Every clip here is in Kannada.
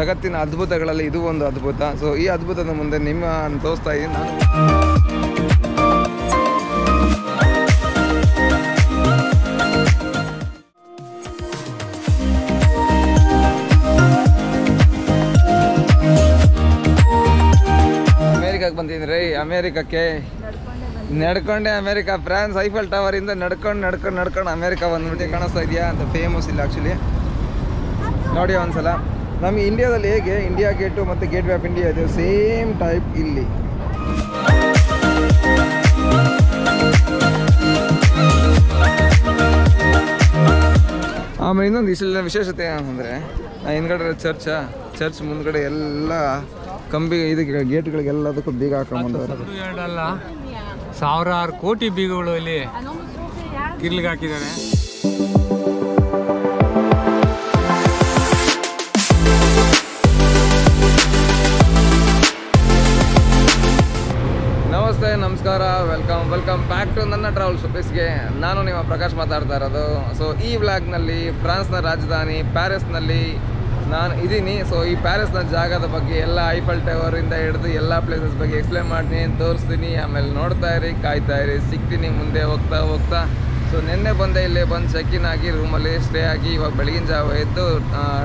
ಜಗತ್ತಿನ ಅದ್ಭುತಗಳಲ್ಲಿ ಇದು ಒಂದು ಅದ್ಭುತ. ಸೊ ಈ ಅದ್ಭುತದ ಮುಂದೆ ನಿಮ್ಮ ತೋರಿಸ್ತಾ ಇದ್ದೀನಿ ನಾನು. ಅಮೇರಿಕಾಗೆ ಬಂದಿದ್ದೀನಿ ರೀ. ಅಮೇರಿಕಕ್ಕೆ ನಡ್ಕೊಂಡೆ ಅಮೇರಿಕಾ, ಫ್ರಾನ್ಸ್ ಐಫೆಲ್ ಟವರ್ ಇಂದ ನಡ್ಕೊಂಡು ಅಮೇರಿಕಾ ಬಂದ್ಬಿಟ್ಟು ಕಾಣಿಸ್ತಾ ಇದೆಯಾ ಅಂತ. ಫೇಮಸ್ ಇಲ್ಲ ಆ್ಯಕ್ಚುಲಿ, ನೋಡಿ ಒಂದ್ಸಲ. ನಮಗೆ ಇಂಡಿಯಾದಲ್ಲಿ ಹೇಗೆ ಇಂಡಿಯಾ ಗೇಟು ಮತ್ತು ಗೇಟ್ ವೇ ಆಫ್ ಇಂಡಿಯಾ ಇದೆ, ಸೇಮ್ ಟೈಪ್ ಇಲ್ಲಿ. ಆಮೇಲೆ ಇನ್ನೊಂದು ಇಷ್ಟೆಲ್ಲ ವಿಶೇಷತೆ ಏನಂದರೆ, ಹಿಂದ್ಗಡೆ ಚರ್ಚ್ ಮುಂದ್ಗಡೆ ಎಲ್ಲ ಕಂಬಿ ಇದಕ್ಕೆ ಗೇಟ್ಗಳಿಗೆಲ್ಲದಕ್ಕೂ ಬೀಗ ಹಾಕೊಂಡ್ಬಂದವರು. ಎರಡಲ್ಲ, ಸಾವಿರಾರು ಕೋಟಿ ಬೀಗಗಳು ಇಲ್ಲಿ ಕಿರ್ಲಿಗೆ ಹಾಕಿದ್ದಾರೆ. ನಮಸ್ತೆ, ನಮಸ್ಕಾರ, ವೆಲ್ಕಮ್ ಬ್ಯಾಕ್ ಟು ನನ್ನ ಟ್ರಾವೆಲ್ ಶೋಪೀಸ್ಗೆ. ನಾನು ನಿಮ್ಮ ಪ್ರಕಾಶ್ ಮಾತಾಡ್ತಾ ಇರೋದು. ಸೊ ಈ ವ್ಲಾಗ್ನಲ್ಲಿ ಫ್ರಾನ್ಸ್ನ ರಾಜಧಾನಿ ಪ್ಯಾರಿಸ್ನಲ್ಲಿ ನಾನು ಇದ್ದೀನಿ. ಸೊ ಈ ಪ್ಯಾರಿಸ್ನ ಜಾಗದ ಬಗ್ಗೆ ಎಲ್ಲ, ಐಫೆಲ್ ಟವರಿಂದ ಹಿಡಿದು ಎಲ್ಲ ಪ್ಲೇಸಸ್ ಬಗ್ಗೆ ಎಕ್ಸ್ಪ್ಲೇನ್ ಮಾಡ್ತೀನಿ, ತೋರಿಸ್ತೀನಿ. ಆಮೇಲೆ ನೋಡ್ತಾ ಇರಿ, ಕಾಯ್ತಾ ಇರಿ, ಸಿಗ್ತೀನಿ ಮುಂದೆ ಹೋಗ್ತಾ. ಸೊ ನಿನ್ನೆ ಬಂದೆ, ಇಲ್ಲೇ ಬಂದು ಚೆಕ್-ಇನ್ ಆಗಿ ರೂಮಲ್ಲಿ ಸ್ಟೇ ಆಗಿ ಇವಾಗ ಬೆಳಗಿನ ಜಾವ ಎದ್ದು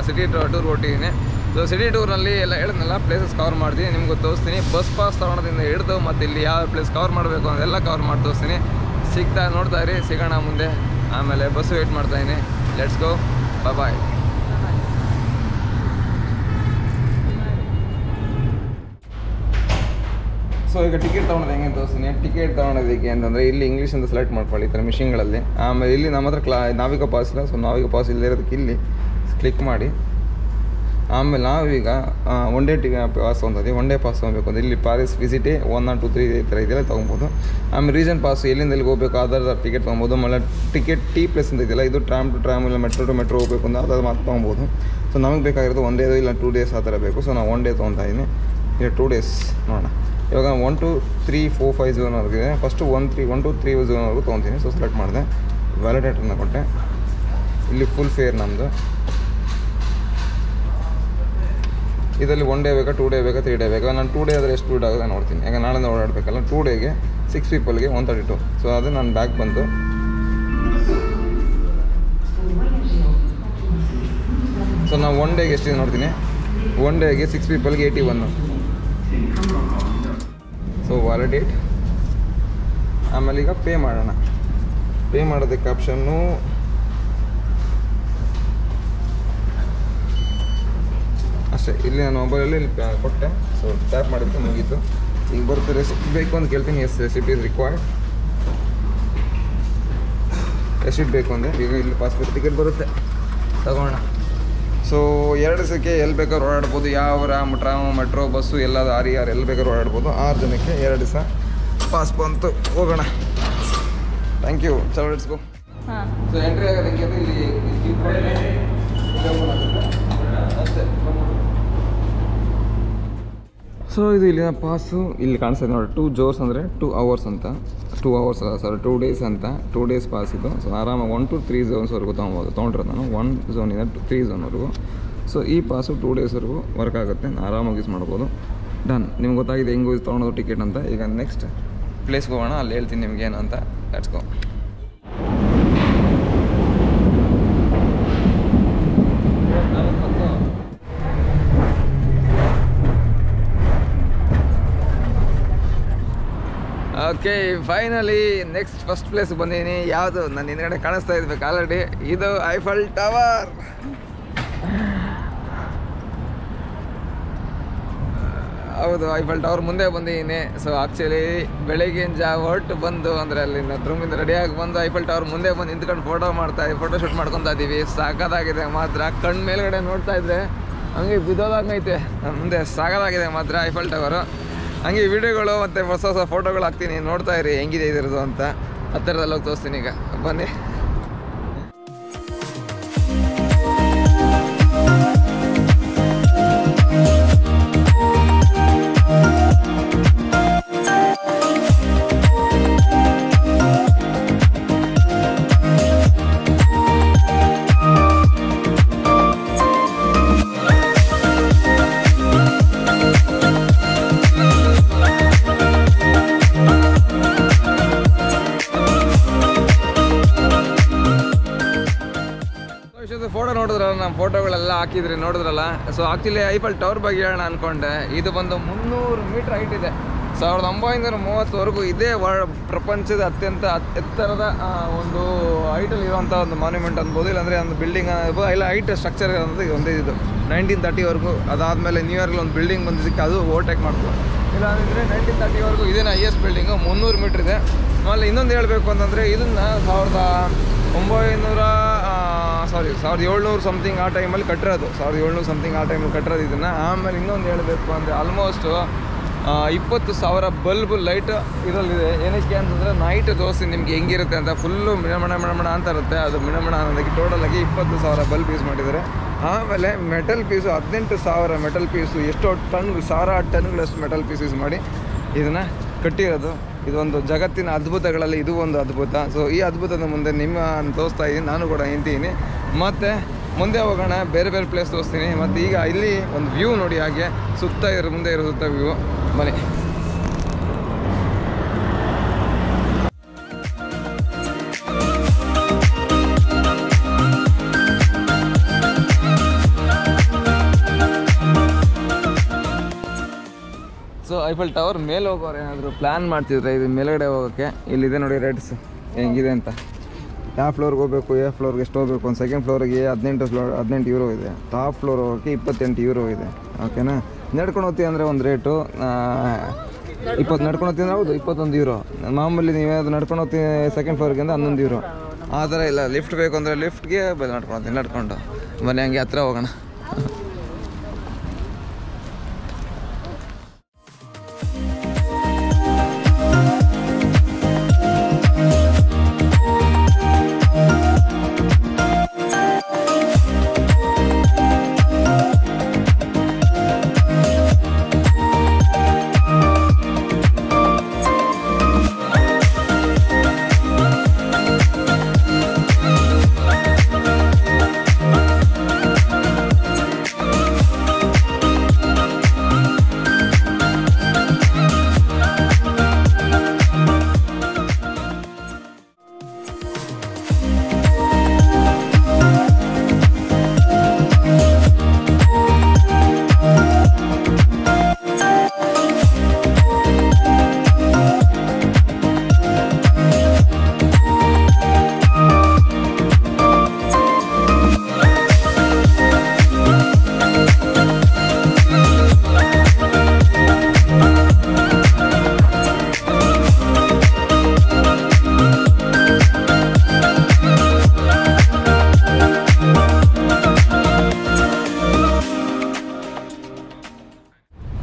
ಸಿಟಿ ಟೂರ್ ಹೊಟ್ಟಿದ್ದೀನಿ. ಸೊ ಸಿಟಿ ಟೂರ್ನಲ್ಲಿ ಎಲ್ಲ ಹೇಳಿದ್ನಲ್ಲ, ಪ್ಲೇಸಸ್ ಕವರ್ ಮಾಡ್ತೀನಿ, ನಿಮ್ಗೆ ತೋರಿಸ್ತೀನಿ. ಬಸ್ ಪಾಸ್ ತೊಗೊಳೋದ್ರಿಂದ ಹಿಡಿದು ಮತ್ತು ಇಲ್ಲಿ ಯಾವ ಪ್ಲೇಸ್ ಕವರ್ ಮಾಡಬೇಕು ಅದೆಲ್ಲ ಕವರ್ ಮಾಡಿ ತೋರಿಸ್ತೀನಿ. ನೋಡ್ತಾ ಇರಿ, ಸಿಗೋಣ ಮುಂದೆ. ಆಮೇಲೆ ಬಸ್ಸು ವೇಟ್ ಮಾಡ್ತಾಯಿದ್ದೀನಿ. Let's go, bye. ಸೊ ಈಗ ಟಿಕೆಟ್ ತೊಗೊಳೋದು ಹೆಂಗೆ ತೋರಿಸ್ತೀನಿ. ಟಿಕೆಟ್ ತೊಗೊಳೋದಕ್ಕೆ ಅಂತಂದರೆ ಇಲ್ಲಿ ಇಂಗ್ಲೀಷಿಂದ ಸೆಲೆಕ್ಟ್ ಮಾಡ್ಕೊಳ್ಳಿ ಈ ಥರ ಮಿಷಿನ್ಗಳಲ್ಲಿ. ಆಮೇಲೆ ಇಲ್ಲಿ ನಮ್ಮ ಹತ್ರ ನಾವಿಕ ಪಾಸ್ ಇಲ್ಲ. ಸೊ ನಾವಿಕ ಪಾಸ್ ಇಲ್ಲದೆ ಇರೋದಕ್ಕೆ ಇಲ್ಲಿ ಕ್ಲಿಕ್ ಮಾಡಿ. ಆಮೇಲೆ ನಾವೀಗ ಒನ್ ಡೇ ಪಾಸ್ ತೊಗೊಂಡಿದ್ದೀವಿ. ಒನ್ ಡೇ ಪಾಸ್ ತೊಗೊಬೇಕು ಅಂದರೆ ಇಲ್ಲಿ ಪ್ಯಾರಿಸ್ ವಿಸಿಟೇ 1 or 2 3 ಈ ಥರ ಇದೆಲ್ಲ ತೊಗೊಬೋದು. ಆಮೇಲೆ ರೀಜನ್ ಪಾಸ್ ಎಲ್ಲಿಂದ ಎಲ್ಲಿಗೆ ಹೋಗಬೇಕು ಅದರ ಟಿಕೆಟ್ ತೊಗೊಬೋದು. ಆಮೇಲೆ ಟಿಕೆಟ್ T+ ಅಂತ ಇದೆಯಲ್ಲ, ಇದು ಟ್ರಾಮ್ ಟು ಟ್ರಾಮ್ ಇಲ್ಲ ಮೆಟ್ರೋ ಟು ಮೆಟ್ರೋ ಹೋಗಬೇಕು ಅಂತ ಅದಾದ ಮಾತು ತೊಗೊಬೋದು. ಸೊ ನಮಗೆ ಬೇಕಾಗಿರೋದು 1 day ಇಲ್ಲ 2 days ಆ ಥರ ಬೇಕು. ಸೊ ನಾವು 1 day ತೊಗೊತಾ ಇದ್ದೀನಿ. ಈಗ 2 days ನೋಡೋಣ. ಇವಾಗ 1 2 3 4 5 ಝೋನ್ವರೆಗೂ ಇದೆ. ಫಸ್ಟು 1 2 3 ಝೋನ್ವರೆಗೂ ತೊಗೊತೀನಿ. ಸೊ ಸೆಲೆಕ್ಟ್ ಮಾಡಿದೆ, ವ್ಯಾಲಿಡೇಟರ್ನ ಕೊಟ್ಟೆ. ಇಲ್ಲಿ ಫುಲ್ ಫೇರ್ ನಮ್ಮದು. ಇದರಲ್ಲಿ 1 day ಬೇಕಾ, 2 day ಬೇಕಾ, 3 day ಬೇಕಾ? ನಾನು 2 day ಆದರೆ ಎಷ್ಟು ದುಡ್ಡು ಆಗುತ್ತೆ ನೋಡ್ತೀನಿ. ಯಾಕೆ ನಾಳೆಯಿಂದ ಓಡಾಡಬೇಕಲ್ಲ. 2 dayಗೆ 6 peopleಗೆ 132. ಸೊ ಅದು ನನ್ನ ಬ್ಯಾಗ್ ಬಂತು. ಸೊ ನಾವು 1 dayಗೆ ಎಷ್ಟಿದೆ ನೋಡ್ತೀನಿ. 1 dayಗೆ 6 peopleಗೆ 81. So validate. ಆಮೇಲೆ ಈಗ ಪೇ ಮಾಡೋಣ. ಪೇ ಮಾಡೋದಕ್ಕೆ ಆಪ್ಷನ್ನು ಅಷ್ಟೇ. ಇಲ್ಲಿ ನಾನು ಮೊಬೈಲಲ್ಲಿ ಇಲ್ಲಿ ಕೊಟ್ಟೆ. ಸೊ ಟ್ಯಾಪ್ ಮಾಡಿದ್ರೆ ಮುಗೀತು. ಈಗ ಬರುತ್ತೆ ರೆಸಿಪ್ಟ್ ಬೇಕು ಅಂತ ಕೇಳ್ತೀನಿ. Yes, receipt is required. Receipt ಬೇಕು ಅಂದರೆ ಈಗ ಇಲ್ಲಿ ಪಾಸ್ಪೋರ್ಟ್ ಟಿಕೆಟ್ ಬರುತ್ತೆ, ತಗೋಣ. ಸೊ 2 ದಿವಸಕ್ಕೆ ಎಲ್ಲಿ ಬೇಕಾದ್ರೂ ಓಡಾಡ್ಬೋದು. ಯಾವ ಟ್ರಾಮ್ ಮೆಟ್ರೋ ಬಸ್ಸು ಎಲ್ಲ RER ಎಲ್ಲಿ ಬೇಕಾದ್ರೂ ಓಡಾಡ್ಬೋದು. 6 ಜನಕ್ಕೆ 2 ದಿವಸ ಪಾಸ್ ಬಂತು. ಹೋಗೋಣ. Thank you. ಚಲೋ, ಲೆಟ್ಸ್ ಗೋ. ಸೊ ಎಂಟ್ರಿ ಆಗೋದಕ್ಕೆ ಇಲ್ಲಿ ಅಷ್ಟೇ. ಸೊ ಇದು ಇಲ್ಲಿನ ಪಾಸು ಇಲ್ಲಿ ಕಾಣಿಸ್ತದೆ ನೋಡಿ. 2 doors ಅಂದರೆ 2 hours ಅಂತ. 2 hours ಅಲ್ಲ, ಸಾರಿ 2 days ಅಂತ. 2 days ಪಾಸ್ ಇದು. ಸೊ ಆರಾಮಾಗಿ 1 to 3 zonesವರೆಗೂ ತೊಗೊಂಡಿರೋದು ನಾನು. 1 ಝೋನಿಂದ 3 ಝೋನ್ವರೆಗೂ. ಸೊ ಈ ಪಾಸು 2 daysವರೆಗೂ ವರ್ಕ್ ಆಗುತ್ತೆ. ಆರಾಮಾಗಿ ಯೂಸ್ ಮಾಡ್ಬೋದು. ಡನ್. ನಿಮ್ಗೆ ಗೊತ್ತಾಗಿದೆ ಹೆಂಗೆ ಯೂಸ್ ತೊಗೊಳೋದು ಟಿಕೆಟ್ ಅಂತ. ಈಗ ನೆಕ್ಸ್ಟ್ ಪ್ಲೇಸ್ಗೆ ಹೋಗೋಣ, ಅಲ್ಲಿ ಹೇಳ್ತೀನಿ ನಿಮ್ಗೆ ಏನು ಅಂತ. Let's go. Okay, finally next first place ಬಂದಿದ್ದೀನಿ. ಯಾವುದು ನನ್ನ ಹಿಂದ್ಗಡೆ ಕಾಣಿಸ್ತಾ ಇದ್ಬೇಕು ಆಲ್ರೆಡಿ, ಇದು ಐಫೆಲ್ ಟವರ್. ಹೌದು, ಐಫೆಲ್ ಟವರ್ ಮುಂದೆ ಬಂದಿದ್ದೀನಿ. ಸೊ ಆ್ಯಕ್ಚುಲಿ ಬೆಳಗಿನ ಜಾವ ಹೊರಟು ಬಂದು ಅಂದರೆ ಅಲ್ಲಿಂದ ರೂಮಿಂದ ರೆಡಿಯಾಗಿ ಬಂದು ಐಫೆಲ್ ಟವರ್ ಮುಂದೆ ಬಂದು ನಿಂತ್ಕೊಂಡು ಫೋಟೋ ಶೂಟ್ ಮಾಡ್ಕೊತಾ ಇದ್ದೀವಿ. ಸಾಕಾಗಿದೆ ಮಾತ್ರ. ಕಣ್ಣು ಮೇಲ್ಗಡೆ ನೋಡ್ತಾ ಇದ್ರೆ ಹಂಗೆ ಬಿದ್ದೋದಾಗೈತೆ ಮುಂದೆ. ಸಾಕಾಗಿದೆ ಮಾತ್ರ ಐಫೆಲ್ ಟವರು. ಹಂಗೆ ವಿಡಿಯೋಗಳು ಮತ್ತು ಹೊಸ ಫೋಟೋಗಳು ಹಾಕ್ತೀನಿ, ನೋಡ್ತಾ ಇರಿ ಹೆಂಗಿದೆ ಇದಿರೋದು ಅಂತ. ಹತ್ತಿರದಲ್ಲಿ ಹೋಗಿ ತೋರಿಸ್ತೀನಿ. ಈಗ ಬನ್ನಿ. ನಮ್ಮ ಫೋಟೋಗಳೆಲ್ಲ ಹಾಕಿದ್ರಿ ನೋಡಿದ್ರಲ್ಲ. ಸೊ ಆ್ಯಕ್ಚುಲಿ ಐಫೆಲ್ ಟವರ್ ಬಗ್ಗೆ ಹೇಳೋಣ ಅಂದ್ಕೊಂಡೆ. ಇದು ಬಂದು 300 ಮೀಟ್ರ್ ಹೈಟ್ ಇದೆ. 1930ವರೆಗೂ ಇದೇ ಪ್ರಪಂಚದ ಅತ್ಯಂತ ಎತ್ತರದ ಒಂದು ಹೈಟಲ್ಲಿ ಇರುವಂಥ ಒಂದು ಮಾನ್ಯುಮೆಂಟ್ ಅನ್ಬೋದು, ಇಲ್ಲಾಂದರೆ ಒಂದು ಬಿಲ್ಡಿಂಗ್ ಅನ್ಬೋದು, ಇಲ್ಲ ಹೈಟ್ ಸ್ಟ್ರಕ್ಚರ್ ಅನ್ನೋದು ಒಂದೇ ಇದು 1930ವರೆಗೂ. ಅದಾದಮೇಲೆ ನ್ಯೂಯಾರ್ಕಲ್ಲಿ ಒಂದು ಬಿಲ್ಡಿಂಗ್ ಬಂದಿದ್ದಕ್ಕೆ ಅದು ಓವರ್ಟೇಕ್ ಮಾಡ್ತು. ಇಲ್ಲಾಂದರೆ 1930ವರೆಗೂ ಇದೇನು ಹೈಯೆಸ್ಟ್ ಬಿಲ್ಡಿಂಗು 300 ಮೀಟ್ರ್ ಇದೆ. ಆಮೇಲೆ ಇನ್ನೊಂದು ಹೇಳಬೇಕು ಅಂತಂದರೆ ಇದನ್ನು 1700 ಸಮಥಿಂಗ್ ಆ ಟೈಮಲ್ಲಿ ಕಟ್ಟಿರೋದು. 1700 ಸಮಥಿಂಗ್ ಆ ಟೈಮಲ್ಲಿ ಕಟ್ಟಿರೋದು ಇದನ್ನು. ಆಮೇಲೆ ಇನ್ನೊಂದು ಹೇಳಬೇಕು ಅಂದರೆ ಆಲ್ಮೋಸ್ಟ್ 20,000 ಬಲ್ಬ್ ಲೈಟ್ ಇದರಲ್ಲಿದೆ. ಏನಕ್ಕೆ ಅಂತಂದರೆ ನೈಟ್ ತೋರಿಸಿ ನಿಮ್ಗೆ ಹೆಂಗಿರುತ್ತೆ ಅಂತ ಫುಲ್ಲು ಮಿಣಮಣ ಅಂತ ಇರುತ್ತೆ. ಅದು ಮಿಣಮಣ ಅನ್ನೋದಕ್ಕೆ ಟೋಟಲಾಗಿ 20,000 ಬಲ್ಬ್ ಯೂಸ್ ಮಾಡಿದ್ದಾರೆ. ಆಮೇಲೆ ಮೆಟಲ್ ಪೀಸು 18,000 ಮೆಟಲ್ ಪೀಸು, ಎಷ್ಟೋ ಟನ್ಗಳು 1000 ಟನ್ಗಳಷ್ಟು ಮೆಟಲ್ ಪೀಸ್ ಯೂಸ್ ಮಾಡಿ ಇದನ್ನು ಕಟ್ಟಿರೋದು. ಇದೊಂದು ಜಗತ್ತಿನ ಅದ್ಭುತಗಳಲ್ಲಿ ಇದು ಒಂದು ಅದ್ಭುತ. ಸೊ ಈ ಅದ್ಭುತದ ಮುಂದೆ ನಿಮ್ಮ ತೋರಿಸ್ತಾ ಇದ್ದೀನಿ, ನಾನು ಕೂಡ ನಿಂತೀನಿ. ಮತ್ತು ಮುಂದೆ ಹೋಗೋಣ, ಬೇರೆ ಬೇರೆ ಪ್ಲೇಸ್ ತೋರಿಸ್ತೀನಿ. ಮತ್ತು ಈಗ ಇಲ್ಲಿ ಒಂದು ವ್ಯೂ ನೋಡಿ, ಹಾಗೆ ಮುಂದೆ ಇರೋ ಸುತ್ತ ವ್ಯೂ ಬನ್ನಿ. ಸೊ ಐಫೆಲ್ ಟವರ್ ಮೇಲೆ ಹೋಗೋರು ಏನಾದರೂ ಪ್ಲ್ಯಾನ್ ಮಾಡ್ತಿದ್ರೆ ಇದು ಮೇಲ್ಗಡೆ ಹೋಗೋಕ್ಕೆ, ಇಲ್ಲಿದೆ ನೋಡಿ ರೇಟ್ಸ್ ಹೆಂಗಿದೆ ಅಂತ. ಯಾವ ಫ್ಲೋರ್ಗೆ ಹೋಗಬೇಕು, ಯಾವ ಫ್ಲೋರ್ಗೆ ಎಷ್ಟು ಹೋಗಬೇಕು. ಒಂದು ಸೆಕೆಂಡ್ ಫ್ಲೋರಿಗೆ 18 ಯೂರೋ ಇದೆ. ಟಾಪ್ ಫ್ಲೋರ್ ಹೋಗೋಕ್ಕೆ 28 ಯೂರೋ ಇದೆ. ಓಕೆನಾ. ನಡ್ಕೊಂಡು ಹೋಗ್ತೀವಿ ಅಂದರೆ ಒಂದು ರೇಟು, ನಡ್ಕೊಂಡು ಹೋಗ್ತೀವಿ ಅಂದರೆ ಹೌದು 21 ಯೂರೋ. ಮಾಮೂಲಿ ನೀವೇನಾದ್ರು ನಡ್ಕೊಂಡು ಹೋಗ್ತೀವಿ ಸೆಕೆಂಡ್ ಫ್ಲೋರ್ಗೆ ಅಂದರೆ 11 ಯೂರೋ. ಆ ಥರ ಇಲ್ಲ. ಲಿಫ್ಟ್ ಬೇಕು ಅಂದರೆ ಲಿಫ್ಟ್ಗೆ ನಡ್ಕೊಂಡು ಹೋಗ್ತೀನಿ. ನಡ್ಕೊಂಡು ಬನ್ನಿ ಹಂಗೆ ಹತ್ರ ಹೋಗೋಣ.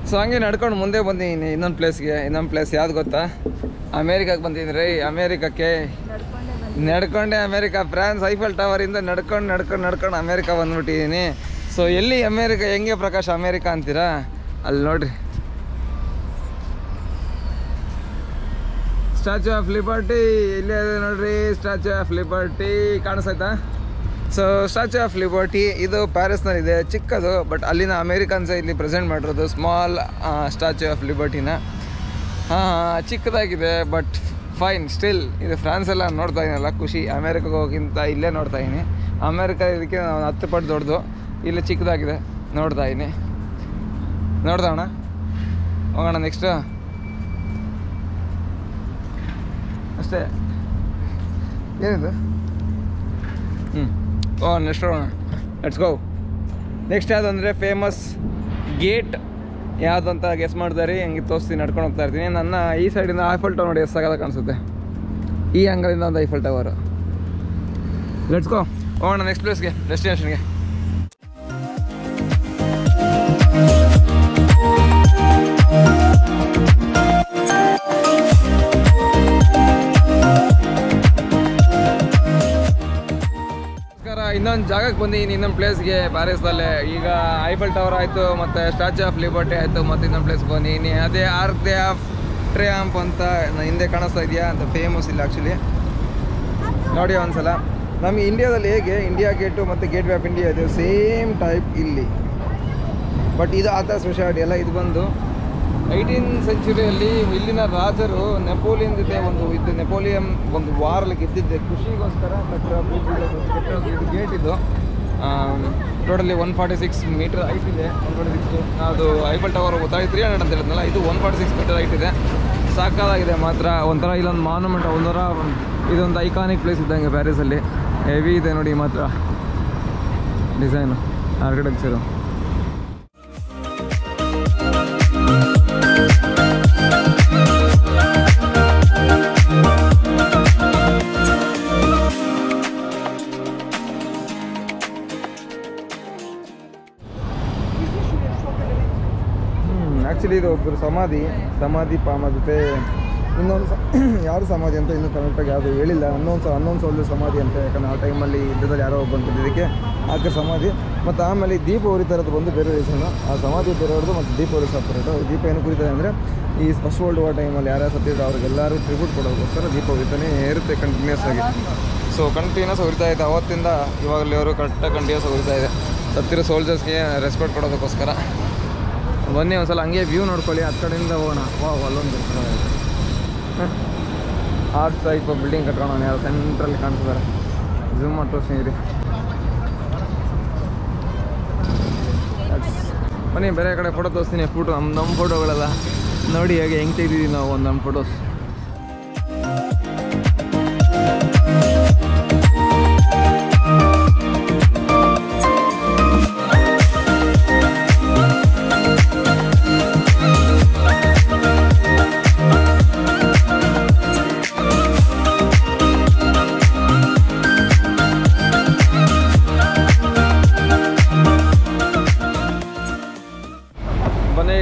ಸೊ ಹಂಗೆ ನಡ್ಕೊಂಡು ಮುಂದೆ ಬಂದಿದ್ದೀನಿ ಇನ್ನೊಂದು ಪ್ಲೇಸ್ ಯಾವ್ದು ಗೊತ್ತಾ? ಅಮೇರಿಕಾಗೆ ಬಂದಿದ್ದೀನಿ ರೀ. ಅಮೇರಿಕಕ್ಕೆ ನಡ್ಕೊಂಡೆ ಅಮೇರಿಕಾ, ಫ್ರಾನ್ಸ್ ಐಫೆಲ್ ಟವರಿಂದ ನಡ್ಕೊಂಡು ಅಮೇರಿಕಾ ಬಂದ್ಬಿಟ್ಟಿದ್ದೀನಿ. ಸೊ ಎಲ್ಲಿ ಅಮೇರಿಕಾ, ಹೆಂಗೆ ಪ್ರಕಾಶ್ ಅಮೇರಿಕಾ ಅಂತೀರಾ? ಅಲ್ಲಿ ನೋಡ್ರಿ, ಸ್ಟ್ಯಾಚ್ಯೂ ಆಫ್ ಲಿಬರ್ಟಿ ಇಲ್ಲೇ ಇದೆ ನೋಡ್ರಿ. ಸ್ಟ್ಯಾಚ್ಯೂ ಆಫ್ ಲಿಬರ್ಟಿ ಕಾಣಿಸ್ತಾಯ್ತಾ? ಸೊ ಸ್ಟ್ಯಾಚ್ಯೂ ಆಫ್ ಲಿಬರ್ಟಿ ಇದು ಪ್ಯಾರಿಸ್ನಲ್ಲಿದೆ, ಚಿಕ್ಕದು. ಬಟ್ ಅಲ್ಲಿನ ಅಮೇರಿಕನ್ಸೇ ಇಲ್ಲಿ ಪ್ರೆಸೆಂಟ್ ಮಾಡಿರೋದು ಸ್ಮಾಲ್ ಸ್ಟ್ಯಾಚ್ಯೂ ಆಫ್ ಲಿಬರ್ಟಿನ. ಚಿಕ್ಕದಾಗಿದೆ ಬಟ್ ಫೈನ್ ಸ್ಟಿಲ್. ಇದು ಫ್ರಾನ್ಸೆಲ್ಲ ನೋಡ್ತಾ ಇದ್ದೀನಲ್ಲ, ಖುಷಿ. ಅಮೇರಿಕಾಗೆ ಹೋಗಿಂತ ಇಲ್ಲೇ ನೋಡ್ತಾ ಇದ್ದೀನಿ. ಅಮೇರಿಕಾ ಇದಕ್ಕೆ 10 ಪಟ್ಟು ದೊಡ್ಡದು, ಇಲ್ಲಿ ಚಿಕ್ಕದಾಗಿದೆ. ನೋಡ್ತಾ ಇದ್ದೀನಿ. ನೋಡ್ದೋಣ, ಹೋಗೋಣ ನೆಕ್ಸ್ಟು. ಅಷ್ಟೇ, ಏನಿದು? ನೆಕ್ಸ್ಟ್ ಹೋಗೋಣ, ಲೆಟ್ಸ್ ಗೋ. ನೆಕ್ಸ್ಟ್ ಯಾವುದಂದರೆ ಫೇಮಸ್ ಗೇಟ್ ಯಾವುದು ಅಂತ ಗೆಸ್ ಮಾಡ್ತಾರೆ. ಹಂಗೆ ತೋರಿಸ್ತೀನಿ, ನಡ್ಕೊಂಡು ಹೋಗ್ತಾ ಇರ್ತೀನಿ. ನನ್ನ ಈ ಸೈಡಿಂದ ಐಫೆಲ್ ಟವರ್ ನೋಡಿ ಎಷ್ಟು ಸಾಕಾಗ ಕಾಣಿಸುತ್ತೆ. ಈ ಅಂಗಲಿಂದ ಒಂದು ಐಫೆಲ್ ಟವರು. ಲೆಟ್ಸ್ ಗೋ, ಹೋಗೋಣ ನೆಕ್ಸ್ಟ್ ಪ್ಲೇಸ್ಗೆ, ಡೆಸ್ಟಿನೇಷನ್ಗೆ. ಇನ್ನೊಂದು ಜಾಗಕ್ಕೆ ಬಂದಿದ್ದೀನಿ, ಇನ್ನೊಂದು ಪ್ಲೇಸ್ಗೆ ಪ್ಯಾರಿಸ್ದಲ್ಲೇ. ಈಗ ಐಫೆಲ್ ಟವರ್ ಆಯಿತು, ಮತ್ತು ಸ್ಟ್ಯಾಚ್ಯೂ ಆಫ್ ಲಿಬರ್ಟಿ ಆಯಿತು, ಮತ್ತು ಇನ್ನೊಂದು ಪ್ಲೇಸ್ ಬಂದಿದ್ದೀನಿ. ಅದೇ ಆರ್ಕ್ ಡೆ ಆಫ್ ಟ್ರಿಯಾಂಪ್ ಅಂತ ಹಿಂದೆ ಕಾಣಿಸ್ತಾ ಇದೆಯಾ ಅಂತ, ಫೇಮಸ್ ಇಲ್ಲ ಆ್ಯಕ್ಚುಲಿ. ನೋಡಿ ಒಂದ್ಸಲ. ನಮ್ಮ ಇಂಡಿಯಾದಲ್ಲಿ ಹೇಗೆ ಇಂಡಿಯಾ ಗೇಟು ಮತ್ತು ಗೇಟ್ ವೇ ಆಫ್ ಇಂಡಿಯಾ ಇದೆ, ಸೇಮ್ ಟೈಪ್ ಇಲ್ಲಿ. ಬಟ್ ಇದು ಆ ಥರ ಸ್ಪೆಷಾಲಿಟಿ ಅಲ್ಲ. ಇದು ಬಂದು 18th ಸೆಂಚುರಿಯಲ್ಲಿ ಇಲ್ಲಿನ ರಾಜರು ನೆಪೋಲಿಯನ್ ಜೊತೆ ನೆಪೋಲಿಯನ್ ಒಂದು ವಾರಲ್ಲಿ ಗೆದ್ದಿದ್ದೆ, ಖುಷಿಗೋಸ್ಕರ ಕಟ್ಟಿರೋ ಇದು ಗೇಟ್ ಇದು. ಟೋಟಲಿ 146 ಮೀಟರ್ ಹೈಟ್ ಇದೆ. 146 ಅದು ಐಫಲ್ ಟವರ್ ಗೊತ್ತಾಗಿ 300 ಅಂತ ಹೇಳಿದ್ನಲ್ಲ, ಇದು 146 ಮೀಟರ್ ಹೈಟ್ ಇದೆ. ಸಾಕಾಗಿದೆ ಮಾತ್ರ. ಒಂಥರ ಇಲ್ಲೊಂದು ಮಾನ್ಯುಮೆಂಟ್, ಒಂಥರ ಇದೊಂದು ಐಕಾನಿಕ್ ಪ್ಲೇಸ್ ಇದ್ದಂಗೆ ಪ್ಯಾರಿಸಲ್ಲಿ. ಹೆವಿ ಇದೆ ನೋಡಿ ಮಾತ್ರ ಡಿಸೈನು, ಆರ್ಕಿಟೆಕ್ಚರು. ಆ್ಯಕ್ಚುಲಿ ಇದು ಒಬ್ಬರು ಸಮಾಧಿ ಪಾಮ ಜೊತೆ ಇನ್ನೊಂದು ಯಾರು ಸಮಾಧಿ ಅಂತ ಇನ್ನೂ ಕರೆಕ್ಟಾಗಿ ಯಾವುದು ಹೇಳಿಲ್ಲ. ಹನ್ನೊಂದು ಸಾವಿರದ ಸಮಾಧಿ ಅಂತ, ಯಾಕಂದರೆ ಆ ಟೈಮಲ್ಲಿ ಯುದ್ಧದಲ್ಲಿ ಯಾರೋ ಒಬ್ಬ ಬಂದಿದ್ದಕ್ಕೆ ಆಕೆ ಸಮಾಧಿ. ಮತ್ತು ಆಮೇಲೆ ದೀಪ ಉರಿತಾ ಇರೋದು ಒಂದು ಬೇರೆ ರೀಸನು. ಆ ಸಮಾಧಿ ಬೇರೆ ಅವ್ರದ್ದು ಮತ್ತು ದೀಪ ಉರಿ ಸಪ್ರೇಟು. ದೀಪ ಏನು ಕುರಿತಾರೆ ಅಂದರೆ ಈ ಫಸ್ಟ್ ವರ್ಲ್ಡ್ ವಾರ್ ಟೈಮಲ್ಲಿ ಯಾರ್ಯಾರು ಸತ್ತಿದ್ರು ಅವ್ರಿಗೆಲ್ಲರೂ ಟ್ರಿಬ್ಯೂಟ್ ಕೊಡೋದಕ್ಕೋಸ್ಕರ ದೀಪ ಉರಿತಾನೆ ಇರುತ್ತೆ ಕಂಟಿನ್ಯೂಸ್ ಆಗಿ. ಸೊ ಕಂಟಿನ್ಯೂಸ್ ಉರಿತಾ ಇದೆ ಅವತ್ತಿಂದ ಇವಾಗಲೇ ಅವರು ಕರೆಕ್ಟಾಗಿ ಕಂಟಿನ್ಯೂಸ್ ಉರಿತಾ ಇದೆ. ಸತ್ತಿರೋ ಸೋಲ್ಜರ್ಸ್ಗೆ ರೆಸ್ಪೆಕ್ಟ್ ಕೊಡೋದಕ್ಕೋಸ್ಕರ. ಬನ್ನಿ ಒಂದ್ಸಲ ಹಂಗೆ ವ್ಯೂ ನೋಡ್ಕೊಳ್ಳಿ, ಆ ಕಡೆಯಿಂದ ಹೋಗೋಣ. ಅಲ್ಲೊಂದು ಆರ್ಟ್ ಟೈಪ್ ಬಿಲ್ಡಿಂಗ್ ಕಟ್ಕೊಂಡು ಯಾರು ಸೆಂಟ್ರಲ್ಲಿ ಕಾಣಿಸ್ತಾರೆ. ಝೂಮ್ ಮಾಡಿ ತೋರಿಸ್ತೀನಿ. ಬನ್ನಿ ಬೇರೆ ಕಡೆ ಫೋಟೋ ತೋರಿಸ್ತೀನಿ. ನಮ್ಮ ಫೋಟೋಗಳೆಲ್ಲ ನೋಡಿ ಹೇಗೆ ಹೆಂಗೆ ತೆಗೆದಿದ್ದೀವಿ ನಾವು ಒಂದು ನಮ್ಮ ಫೋಟೋಸ್.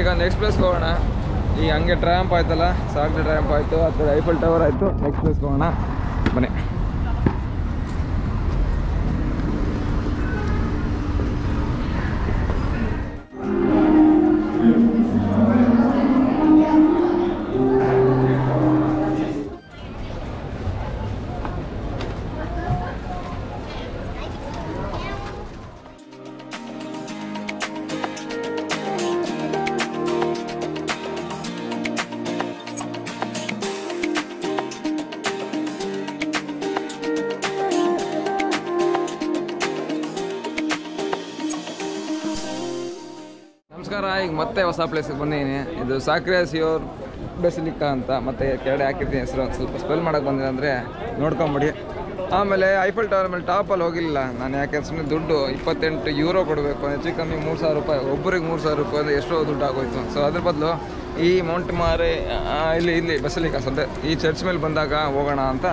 ಈಗ ನೆಕ್ಸ್ಟ್ ಪ್ಲೇಸ್ಗೆ ಹೋಗೋಣ. ಈ ಹಂಗೆ ಟ್ರ್ಯಾಂಪ್ ಆಯ್ತಲ್ಲ, ಸಾಕ್ರೆ ಟ್ರ್ಯಾಂಪ್ ಆಯಿತು, ಆ ಕಡೆ ಐಫಲ್ ಟವರ್ ಆಯಿತು. ನೆಕ್ಸ್ಟ್ ಪ್ಲೇಸ್ಗೆ ಹೋಗೋಣ ಬನ್ನಿ. ನಮಸ್ಕಾರ. ಈಗ ಮತ್ತೆ ಹೊಸ ಪ್ಲೇಸಿಗೆ ಬಂದಿದ್ದೀನಿ. ಇದು ಸಾಕ್ರೆ ಸಿಯೋರ್ ಬೆಸಿಲಿಕಾ ಅಂತ. ಮತ್ತೆ ಕೆಳಗಡೆ ಹಾಕಿರ್ತೀನಿ ಹೆಸರು, ಒಂದು ಸ್ವಲ್ಪ ಸ್ಪೆಲ್ ಮಾಡೋಕ್ಕೆ ಬಂದಿದೆ ಅಂದರೆ ನೋಡ್ಕೊಂಬಿಡಿ. ಆಮೇಲೆ ಐಫಲ್ ಟವರ್ ಮೇಲೆ ಟಾಪಲ್ಲಿ ಹೋಗಿಲ್ಲ ನಾನು, ಯಾಕೆ ಸುಮ್ಮನೆ ದುಡ್ಡು 28 ಯೂರೋ ಕೊಡಬೇಕು, ಹೆಚ್ಚು ಕಮ್ಮಿ 3,000 ರೂಪಾಯಿ, ಒಬ್ಬರಿಗೆ 3,000 ರೂಪಾಯಿ ಅಂದರೆ ಎಷ್ಟೋ ದುಡ್ಡು ಆಗೋಯ್ತು. ಸೊ ಅದ್ರ ಬದಲು ಈ ಮೌಂಟ್ ಮಾರೆ ಇಲ್ಲಿ ಬೆಸಿಲಿಕಾ ಸದ್ಯ ಈ ಚರ್ಚ್ ಮೇಲೆ ಬಂದಾಗ ಹೋಗೋಣ ಅಂತ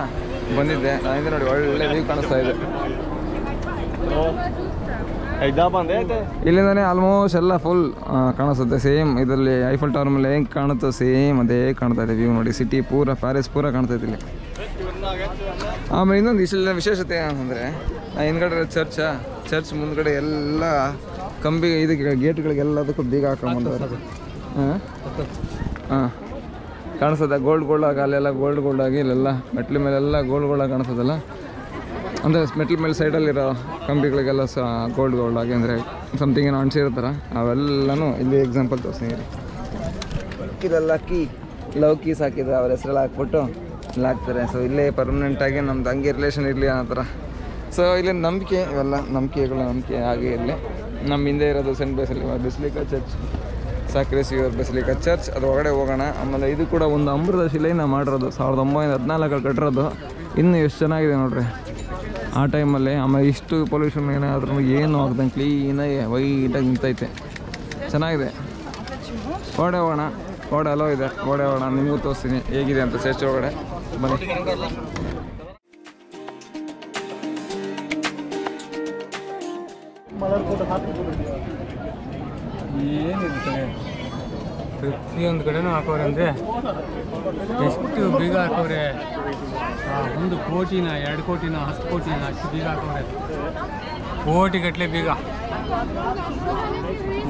ಬಂದಿದ್ದೆ. ನಾನಿಂದ ನೋಡಿ ಒಳ್ಳೆ ವ್ಯೂ ಕಾಣಿಸ್ತಾ ಇದೆ. ಇಲ್ಲಿಂದನೇ ಆಲ್ಮೋಸ್ಟ್ ಎಲ್ಲ ಫುಲ್ ಕಾಣಿಸುತ್ತೆ. ಸೇಮ್ ಇದರಲ್ಲಿ ಐಫಲ್ ಟವರ್ ಮೇಲೆ ಹೆಂಗೆ ಕಾಣುತ್ತೋ ಸೇಮ್ ಅದೇ ಕಾಣ್ತಾ ಇದೆ ವ್ಯೂ ನೋಡಿ. ಸಿಟಿ ಪೂರ ಪ್ಯಾರಿಸ್ ಪೂರ ಕಾಣ್ತೈತೆ ಇಲ್ಲಿ. ಆಮೇಲೆ ಇನ್ನೊಂದು ಇಷ್ಟೆಲ್ಲ ವಿಶೇಷತೆ ಏನಂದರೆ ಹಿಂದ್ಗಡೆ ಚರ್ಚ್ ಮುಂದ್ಗಡೆ ಎಲ್ಲ ಕಂಬಿ ಇದಕ್ಕೆ ಗೇಟ್ಗಳಿಗೆಲ್ಲದಕ್ಕೂ ಬೀಗ ಹಾಕೊಂಡ್ಬಂದವ್ರೆ. ಹಾಂ ಕಾಣಿಸ್ತದೆ ಗೋಲ್ಡ್ ಆಗಿ, ಅಲ್ಲೆಲ್ಲ ಗೋಲ್ಡ್ ಆಗಿ, ಇಲ್ಲೆಲ್ಲ ಮೆಟ್ಲ ಮೇಲೆಲ್ಲ ಗೋಲ್ಡ್ ಆಗಿ ಕಾಣಿಸ್ತದಲ್ಲ. ಅಂದರೆ ಮೆಟ್ಲ ಮೇಲೆ ಸೈಡಲ್ಲಿರೋ ಕಂಬಿಗಳಿಗೆಲ್ಲ ಗೋಲ್ಡ್ ಆಗಿ, ಅಂದರೆ ಸಮಥಿಂಗ್ ಏನೋ ಅಂಟಿಸಿರ್ತಾರೆ ಅವೆಲ್ಲನೂ ಇಲ್ಲಿ ಎಕ್ಸಾಂಪಲ್ ತೋರಿಸ್ತೀನಿ. ಇದೆಲ್ಲ ಲವ್ ಕೀಸ್ ಹಾಕಿದ್ರೆ ಅವ್ರ ಹೆಸರೆಲ್ಲ ಹಾಕ್ಬಿಟ್ಟು ಇಲ್ಲಿ ಹಾಕ್ತಾರೆ. ಸೊ ಇಲ್ಲೇ ಪರ್ಮನೆಂಟಾಗಿ ನಮ್ದು ಹಂಗೆ ರಿಲೇಷನ್ ಇರಲಿ ಅನ್ನೋ ಥರ. ಸೊ ಇಲ್ಲಿ ನಂಬಿಕೆ, ಇವೆಲ್ಲ ನಂಬಿಕೆ ಹಾಗೆ ಇರಲಿ. ನಮ್ಮ ಹಿಂದೆ ಇರೋದು Saint basilica church, Sacre Coeur basilica church. ಅದು ಒಳಗಡೆ ಹೋಗೋಣ. ಆಮೇಲೆ ಇದು ಕೂಡ ಒಂದು ಅಮೃತ ಶಿಲೆಯಿಂದ ಮಾಡಿರೋದು, 1914 ಕಟ್ಟಿರೋದು. ಇನ್ನೂ ಎಷ್ಟು ಚೆನ್ನಾಗಿದೆ ನೋಡ್ರಿ ಆ ಟೈಮಲ್ಲಿ. ಆಮೇಲೆ ಇಷ್ಟು ಪೊಲ್ಯೂಷನ್ ಏನಾದ್ರೂ ಏನು ಆಗ್ದಂಗೆ ಕ್ಲೀನಾಗಿ ವೈಟಾಗಿ ನಿಂತೈತೆ, ಚೆನ್ನಾಗಿದೆ. ಗೋಡೆ ಹೋಗೋಣ, ಗೋಡೆ ಅಲೋ ಇದೆ, ಗೋಡೆ ಹೋಗೋಣ, ನಿಮಗೂ ತೋರಿಸ್ತೀನಿ ಹೇಗಿದೆ ಅಂತ ಚರ್ಚ್ ಒಳಗಡೆ ಬನ್ನಿ. ಏನಿರುತ್ತೆ ಪ್ರತಿಯೊಂದು ಕಡೆನೂ ಹಾಕೋರೆ ಅಂದರೆ ಎಷ್ಟು ಬೀಗ ಹಾಕೋರೆ. 1 ಕೋಟಿನ 2 ಕೋಟಿನ 10 ಕೋಟಿನ ಅಷ್ಟು ಬೀಗ ಹಾಕೋರೆ. ಕೋಟಿಗಟ್ಟಲೆ ಬೀಗ,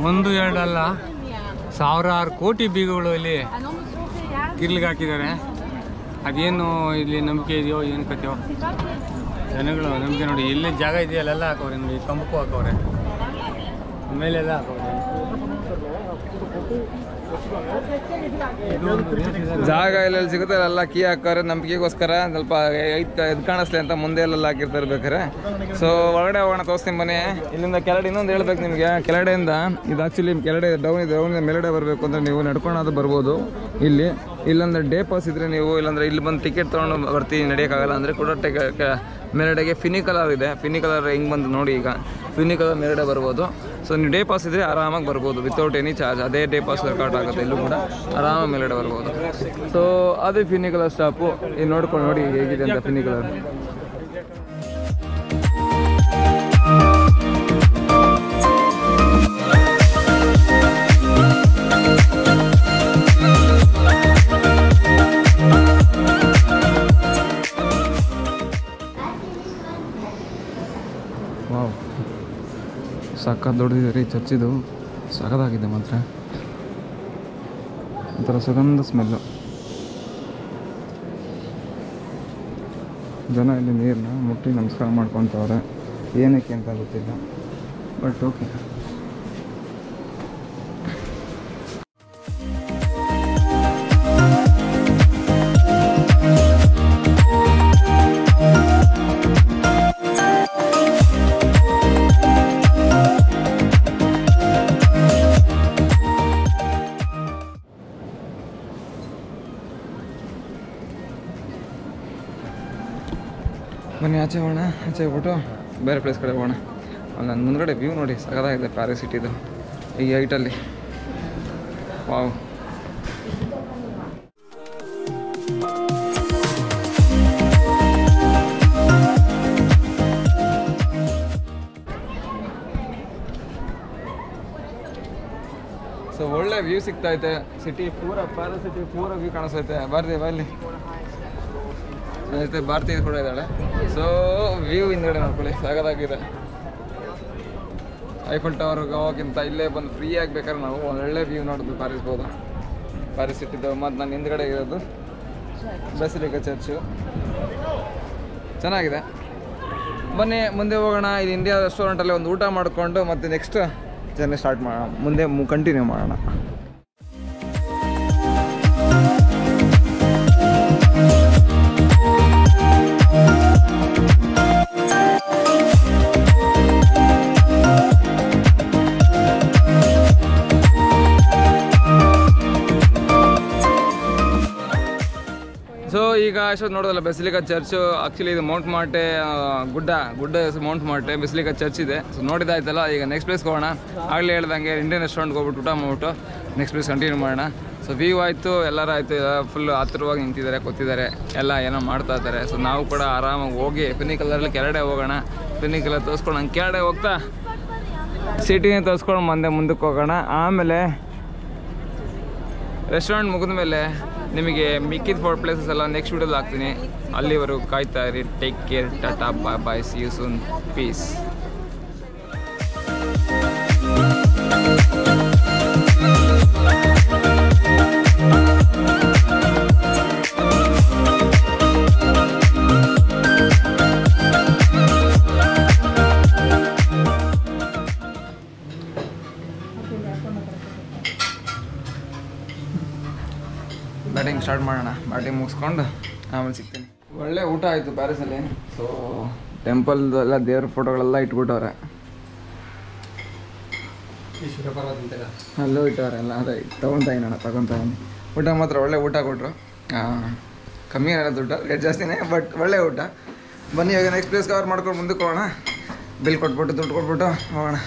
1-2 ಅಲ್ಲ, 1000 ಕೋಟಿ ಬೀಗಗಳು ಇಲ್ಲಿ ಕಿರ್ಲಿಗೆ ಹಾಕಿದ್ದಾರೆ. ಅದೇನು ಇಲ್ಲಿ ನಂಬಿಕೆ ಇದೆಯೋ ಏನು ಕತೆಯೋ, ಜನಗಳು ನಂಬಿಕೆ ನೋಡಿ. ಎಲ್ಲಿ ಜಾಗ ಇದೆಯೋ ಅಲ್ಲೆಲ್ಲ ಹಾಕೋರೆ ನೋಡಿ. ಕಂಬಕ್ಕೂ ಹಾಕೋರೆ, ಮೇಲೆಲ್ಲ ಹಾಕೋರೆ. ಜಾಗ ಎಲ್ಲೆಲ್ಲಿ ಸಿಗುತ್ತೆ ಅಲ್ಲೆಲ್ಲ ಕೀ ಹಾಕೋರೆ ನಂಬಿಕೆಗೋಸ್ಕರ ಸ್ವಲ್ಪ ಇದು ಕಾಣಿಸ್ಲಿ ಅಂತ ಮುಂದೆ ಎಲ್ಲ ಹಾಕಿರ್ತಾರೆ ಬೇಕಾರೆ. ಸೊ ಒಳಗಡೆ ಹೋಗೋಣ, ತೋರಿಸ್ತೀನಿ ಬನ್ನಿ. ಇಲ್ಲಿಂದ ಕೆಳಗಡೆ ಇನ್ನೊಂದು ಹೇಳ್ಬೇಕು ನಿಮಗೆ, ಕೆಳಗಡೆಯಿಂದ ಇದು ಆ್ಯಕ್ಚುಲಿ ಕೆಳಗಡೆ ಡೌನ್ ಇದೆ, ಡೌನಿಂದ ಮೇಲ್ಗಡೆ ಬರಬೇಕು ಅಂದರೆ ನೀವು ನಡ್ಕೊಂಡು ಬರ್ಬೋದು ಇಲ್ಲಿ. ಇಲ್ಲಾಂದ್ರೆ ಡೇ ಪಾಸ್ ಇದ್ದರೆ ನೀವು, ಇಲ್ಲಾಂದರೆ ಇಲ್ಲಿ ಬಂದು ಟಿಕೆಟ್ ತೊಗೊಂಡು ಬರ್ತೀನಿ ನಡೆಯೋಕ್ಕಾಗಲ್ಲ ಅಂದರೆ ಕೂಡ ಮೇಲ್ಗಡೆಗೆ ಫಿನಿಕಲರ್ ಇದೆ. ಫಿನಿಕಲರ್ ಹೆಂಗೆ ಬಂದು ನೋಡಿ, ಈಗ ಫಿನಿಕಲರ್ ಮೇಲ್ಗಡೆ ಬರ್ಬೋದು. ಸೊ ನೀವು ಡೇ ಪಾಸ್ ಇದ್ದರೆ ಆರಾಮಾಗಿ ಬರ್ಬೋದು ವಿತೌಟ್ ಎನಿ ಚಾರ್ಜ್. ಅದೇ ಡೇ ಪಾಸ್ ವರ್ಕೌಟ್ ಆಗುತ್ತೆ, ಇಲ್ಲೂ ಕೂಡ ಆರಾಮಾಗಿ ಮೇಲ್ಗಡೆ ಬರ್ಬೋದು. ಸೊ ಅದೇ ಫಿನಿಕಲರ್ ಸ್ಟಾಪು. ಇದು ನೋಡ್ಕೊಂಡು ನೋಡಿ ಹೇಗಿದೆ ಅಂತ ಫಿನಿಕಲರ್. ವಾವ್, ಸಖತ್ ದೊಡ್ಡದಿದೆ ರೀ ಚರ್ಚಿದು, ಸಖತ್ತಾಗಿದೆ ಮಾತ್ರ. ಒಂಥರ ಸುಗಂಧ ಸ್ಮೆಲ್ಲು. ಜನ ಇಲ್ಲಿ ನೀರನ್ನ ಮುಟ್ಟಿ ನಮಸ್ಕಾರ ಮಾಡ್ಕೊತವ್ರೆ, ಏನಕ್ಕೆ ಅಂತ ಗೊತ್ತಿಲ್ಲ, ಬಟ್ ಓಕೆ. ಬನ್ನಿ ಆಚೆ ಹೋಗೋಣ, ಆಚೆ ಹೋಗ್ಬಿಟ್ಟು ಬೇರೆ ಪ್ಲೇಸ್ ಕಡೆ ಹೋಗೋಣ. ಅಲ್ಲಿ ನನ್ನ ಮುಂದ್ಗಡೆ ವ್ಯೂ ನೋಡಿ, ಸಖತ್ತಾಗಿದೆ ಪ್ಯಾರಿಸ್ ಸಿಟಿದು ಈ ಹೈಟಲ್ಲಿ. ವಾವ್, ಸೊ ಒಳ್ಳೆ ವ್ಯೂ ಸಿಗ್ತೈತೆ. ಸಿಟಿ ಪೂರ ಪ್ಯಾರಿಸ್ ಸಿಟಿ ಪೂರ ವ್ಯೂ ಕಾಣಿಸ್ತೈತೆ. ಬಲ್ಲಿ ಜೊತೆ ಭಾರತೀಯ ಕೂಡ ಇದ್ದಾಳೆ. ಸೊ ವ್ಯೂ ಹಿಂದ್ಗಡೆ ನೋಡ್ಕೊಳ್ಳಿ, ಸಾಗದಾಗಿದೆ. ಐಫಲ್ ಟವರ್ಗೆ ಹೋಗೋಕ್ಕಿಂತ ಇಲ್ಲೇ ಬಂದು ಫ್ರೀ ಆಗಬೇಕಾದ್ರೆ ನಾವು ಒಳ್ಳೆ ವ್ಯೂ ನೋಡೋದು ಪಾರಿಸ್ಬೋದು, ಪ್ಯಾರಿಸ್ ಸಿಟಿದ್ದು. ಮತ್ತು ನಾನು ಹಿಂದ್ಗಡೆ ಇರೋದು ಬೆಸಿಲಿಕಾ ಚರ್ಚು, ಚೆನ್ನಾಗಿದೆ. ಬನ್ನಿ ಮುಂದೆ ಹೋಗೋಣ. ಇದು ಇಂಡಿಯಾ ರೆಸ್ಟೋರೆಂಟಲ್ಲಿ ಒಂದು ಊಟ ಮಾಡಿಕೊಂಡು ಮತ್ತೆ ನೆಕ್ಸ್ಟ್ ಜರ್ನಿ ಸ್ಟಾರ್ಟ್ ಮಾಡೋಣ, ಮುಂದೆ ಕಂಟಿನ್ಯೂ ಮಾಡೋಣ. ಸೊ ಈಗ ಅಷ್ಟೊತ್ತು ನೋಡೋದಲ್ಲ ಬೆಸಿಲಿಕಾ ಚರ್ಚು. ಆ್ಯಕ್ಚುಲಿ ಇದು ಮೌಂಟ್ ಮಾರ್ಟೆ ಗುಡ್ಡ ಮೌಂಟ್ ಮಾರ್ಟೆ ಬೆಸಿಲಿಕಾ ಚರ್ಚ್ ಇದೆ. ಸೊ ನೋಡಿದಾಯ್ತಲ್ಲ, ಈಗ ನೆಕ್ಸ್ಟ್ ಪ್ಲೇಸ್ಗೆ ಹೋಗೋಣ. ಆಗಲೇ ಹೇಳ್ದಂಗೆ ಇಂಡಿಯನ್ ರೆಸ್ಟೋರೆಂಟ್ಗೆ ಹೋಗ್ಬಿಟ್ಟು ಊಟ ಮಾಡ್ಬಿಟ್ಟು ನೆಕ್ಸ್ಟ್ ಪ್ಲೇಸ್ ಕಂಟಿನ್ಯೂ ಮಾಡೋಣ. ಸೊ ವ್ಯೂ ಆಯಿತು, ಎಲ್ಲರೂ ಆಯಿತು, ಫುಲ್ ಹತ್ತಿರವಾಗಿ ನಿಂತಿದ್ದಾರೆ, ಕೂತಿದ್ದಾರೆ, ಎಲ್ಲ ಏನೋ ಮಾಡ್ತಾ ಇದ್ದಾರೆ. ಸೊ ನಾವು ಕೂಡ ಆರಾಮಾಗಿ ಹೋಗಿ ಫಿನಿಕಲರಲ್ಲಿ ಕೆಳಗಡೆ ಹೋಗೋಣ. ಫಿನಿಕಲರ್ ತೋರಿಸ್ಕೊಂಡು ಹಂಗೆ ಕೆಳಗಡೆ ಹೋಗ್ತಾ ಸಿಟಿನೇ ತೋರಿಸ್ಕೊಂಡು ಮುಂದಕ್ಕೆ ಹೋಗೋಣ. ಆಮೇಲೆ ರೆಸ್ಟೋರೆಂಟ್ ಮುಗಿದ ಮೇಲೆ ನಿಮಗೆ ಮಿಕ್ಕಿದ 4 ಪ್ಲೇಸಸ್ ಎಲ್ಲ ನೆಕ್ಸ್ಟ್ ವೀಡಿಯೋದಲ್ಲಿ ಹಾಕ್ತೀನಿ. ಅಲ್ಲಿವರೆಗೂ ಕಾಯ್ತಾ ಇರಿ. ಟೇಕ್ ಕೇರ್, ಟಾಟಾ, bye bye, see you soon, peace. Batting start ಮಾಡೋಣ. ಬ್ಯಾಟಿಂಗ್ ಮುಗಿಸ್ಕೊಂಡು ಆಮೇಲೆ ಸಿಗ್ತೀನಿ. ಒಳ್ಳೆ ಊಟ ಆಯಿತು ಪ್ಯಾರಿಸಲ್ಲಿ. ಸೊ ಟೆಂಪಲ್ದೆಲ್ಲ ದೇವ್ರ ಫೋಟೋಗಳೆಲ್ಲ ಇಟ್ಬಿಟ್ಟವ್ರೆ, ಅಲ್ಲೂ ಇಟ್ಟವ್ರೆ ಎಲ್ಲ. ಅದೇ ತಗೊತಾಯಿನಿ. ಊಟ ಮಾತ್ರ ಒಳ್ಳೆ ಊಟ ಕೊಟ್ಟರು. ಕಮ್ಮಿ ಏನೋ ದುಡ್ಡು, ರೇಟ್ ಜಾಸ್ತಿನೇ, ಬಟ್ ಒಳ್ಳೆ ಊಟ. ಬನ್ನಿ ಇವಾಗ ನೆಕ್ಸ್ಟ್ ಪ್ಲೇಸ್ ಕವರ್ ಮಾಡ್ಕೊಂಡು ಮುಂದಕ್ಕೆ ಹೋಗೋಣ. ಬಿಲ್ ಕೊಟ್ಬಿಟ್ಟು ದುಡ್ಡು ಕೊಟ್ಬಿಟ್ಟು ಹೋಗೋಣ.